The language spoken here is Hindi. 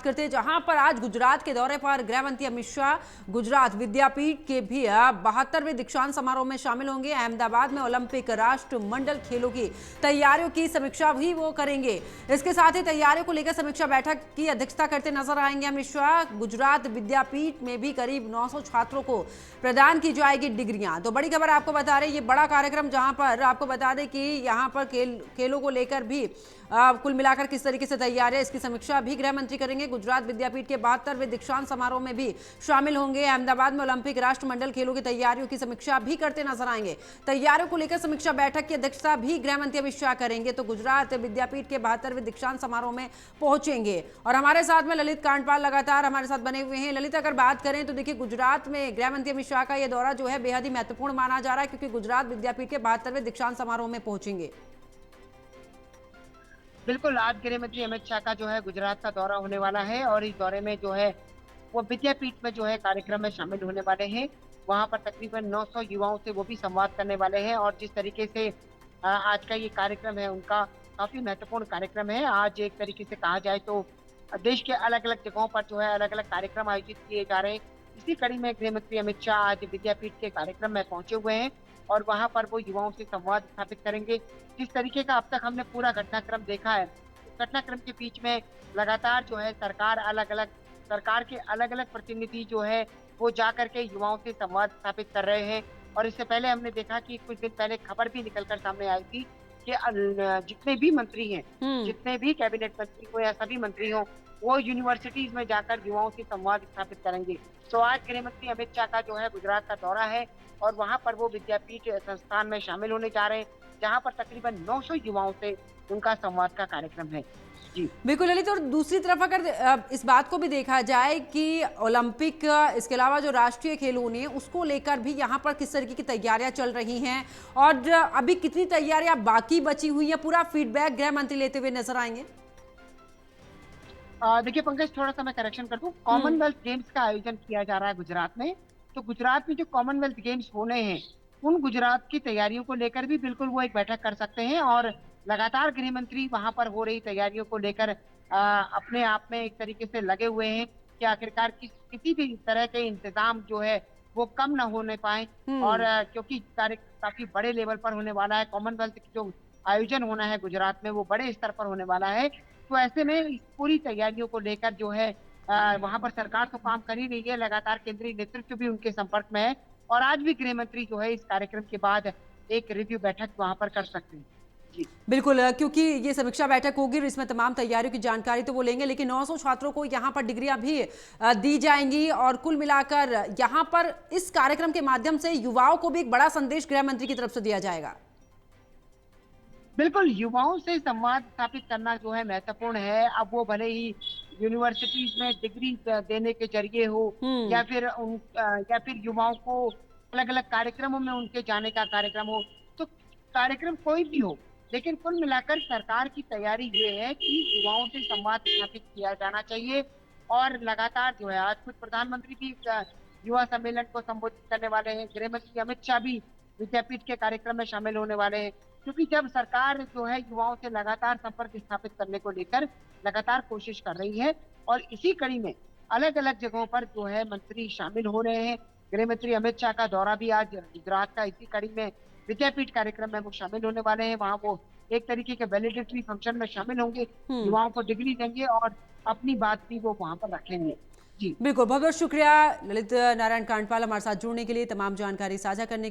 करते हैं, जहां पर आज गुजरात के दौरे पर गृह मंत्री अमित शाह गुजरात विद्यापीठ के भी 72वें दीक्षांत समारोह में शामिल होंगे। अहमदाबाद में ओलंपिक राष्ट्रमंडल खेलों की तैयारियों की समीक्षा भी वो करेंगे। इसके साथ ही तैयारियों को लेकर समीक्षा बैठक की अध्यक्षता करते नजर आएंगे अमित शाह। गुजरात विद्यापीठ में भी करीब 900 छात्रों को प्रदान की जाएगी डिग्रियां। तो बड़ी खबर आपको बता रहे, ये बड़ा कार्यक्रम जहां पर आपको बता दें कि यहां पर खेलों को लेकर भी कुल मिलाकर किस तरीके से तैयारियां, इसकी समीक्षा भी गृह मंत्री करेंगे। गुजरात विद्यापीठ के 72वें दीक्षांत समारोह में भी शामिल होंगे। अहमदाबाद में ओलंपिक राष्ट्रमंडल खेलों की तैयारियों की समीक्षा भी करते नजर आएंगे। तैयारियों को लेकर समीक्षा बैठक की अध्यक्षता भी गृह मंत्री अमित शाह करेंगे। तो गुजरात विद्यापीठ के 72वें दीक्षांत समारोह में पहुंचेंगे। और हमारे साथ में ललित कांडपाल लगातार हमारे साथ बने हुए हैं। ललित, अगर बात करें तो देखिए, गुजरात में गृह मंत्री अमित शाह का यह दौरा जो है बेहद ही महत्वपूर्ण माना जा रहा है, क्योंकि गुजरात विद्यापीठ के 72वें दीक्षांत समारोह में पहुंचेंगे। बिल्कुल, आज गृह मंत्री अमित शाह का जो है गुजरात का दौरा होने वाला है और इस दौरे में जो है वो विद्यापीठ में जो है कार्यक्रम में शामिल होने वाले हैं। वहां पर तकरीबन 900 युवाओं से वो भी संवाद करने वाले हैं और जिस तरीके से आज का ये कार्यक्रम है उनका काफी महत्वपूर्ण कार्यक्रम है। आज एक तरीके से कहा जाए तो देश के अलग अलग जगहों पर जो है अलग अलग कार्यक्रम आयोजित किए जा रहे हैं। इसी कड़ी में गृह मंत्री अमित शाह आज विद्यापीठ के कार्यक्रम में पहुंचे हुए हैं और वहां पर वो युवाओं से संवाद स्थापित करेंगे। जिस तरीके का अब तक हमने पूरा घटनाक्रम देखा है, घटनाक्रम के बीच में लगातार जो है सरकार के अलग अलग प्रतिनिधि जो है वो जा करके युवाओं से संवाद स्थापित कर रहे हैं। और इससे पहले हमने देखा कि कुछ दिन पहले खबर भी निकलकर सामने आई थी कि जितने भी मंत्री हैं, जितने भी कैबिनेट मंत्री हो या सभी मंत्री हो, वो यूनिवर्सिटीज में जाकर युवाओं से संवाद स्थापित करेंगे। तो आज गृह मंत्री अमित शाह का जो है गुजरात का दौरा है और वहां पर वो विद्यापीठ संस्थान में शामिल होने जा रहे हैं, जहां पर तकरीबन 900 युवाओं से उनका संवाद का कार्यक्रम है। जी बिल्कुल ललित, और दूसरी तरफ अगर इस बात को भी देखा जाए कि ओलंपिक इसके अलावा जो राष्ट्रीय खेल होने हैं उसको लेकर भी यहाँ पर किस तरीके की तैयारियां चल रही हैं और अभी कितनी तैयारियां बाकी बची हुई हैं, पूरा फीडबैक गृह मंत्री लेते हुए नजर आएंगे। देखिए पंकज, थोड़ा सा मैं करेक्शन कर दूं। कॉमनवेल्थ गेम्स का आयोजन किया जा रहा है गुजरात में। तो गुजरात में जो कॉमनवेल्थ गेम्स होने हैं उन गुजरात की तैयारियों को लेकर भी बिल्कुल वो एक बैठक कर सकते हैं और लगातार गृह मंत्री वहां पर हो रही तैयारियों को लेकर अपने आप में एक तरीके से लगे हुए हैं कि आखिरकार किसी भी तरह के इंतजाम जो है वो कम ना होने पाए। और क्योंकि कार्य काफी बड़े लेवल पर होने वाला है, कॉमनवेल्थ की जो आयोजन होना है गुजरात में वो बड़े स्तर पर होने वाला है। तो ऐसे में इस पूरी तैयारियों को लेकर जो है वहां पर सरकार तो काम कर ही रही है, लगातार केंद्रीय नेतृत्व भी उनके संपर्क में है और आज भी गृह मंत्री जो है इस कार्यक्रम के बाद एक रिव्यू बैठक वहां पर कर सकते हैं। जी बिल्कुल, क्योंकि ये समीक्षा बैठक होगी और इसमें तमाम तैयारियों की जानकारी तो वो लेंगे, लेकिन 900 छात्रों को यहाँ पर डिग्रियां भी दी जाएंगी और कुल मिलाकर यहाँ पर इस कार्यक्रम के माध्यम से युवाओं को भी एक बड़ा संदेश गृह मंत्री की तरफ से दिया जाएगा। बिल्कुल, युवाओं से संवाद स्थापित करना जो है महत्वपूर्ण है। अब वो भले ही यूनिवर्सिटीज में डिग्री देने के जरिए हो या फिर युवाओं को अलग अलग कार्यक्रमों में उनके जाने का कार्यक्रम हो, तो कार्यक्रम कोई भी हो, लेकिन कुल मिलाकर सरकार की तैयारी ये है कि युवाओं से संवाद स्थापित किया जाना चाहिए। और लगातार जो है आज खुद प्रधानमंत्री भी युवा सम्मेलन को संबोधित करने वाले हैं, गृह मंत्री अमित शाह भी विद्यापीठ के कार्यक्रम में शामिल होने वाले हैं। क्योंकि जब सरकार जो है युवाओं से लगातार संपर्क स्थापित करने को लेकर लगातार कोशिश कर रही है और इसी कड़ी में अलग अलग जगहों पर जो है मंत्री शामिल हो रहे हैं। गृह मंत्री अमित शाह का दौरा भी आज गुजरात का इसी कड़ी में विद्यापीठ कार्यक्रम में वो शामिल होने वाले हैं। वहाँ वो एक तरीके के वैलिडेटरी फंक्शन में शामिल होंगे, युवाओं को डिग्री देंगे और अपनी बात भी वो वहाँ पर रखेंगे। जी बिल्कुल, बहुत बहुत शुक्रिया ललित नारायण कांडपाल हमारे साथ जुड़ने के लिए, तमाम जानकारी साझा करने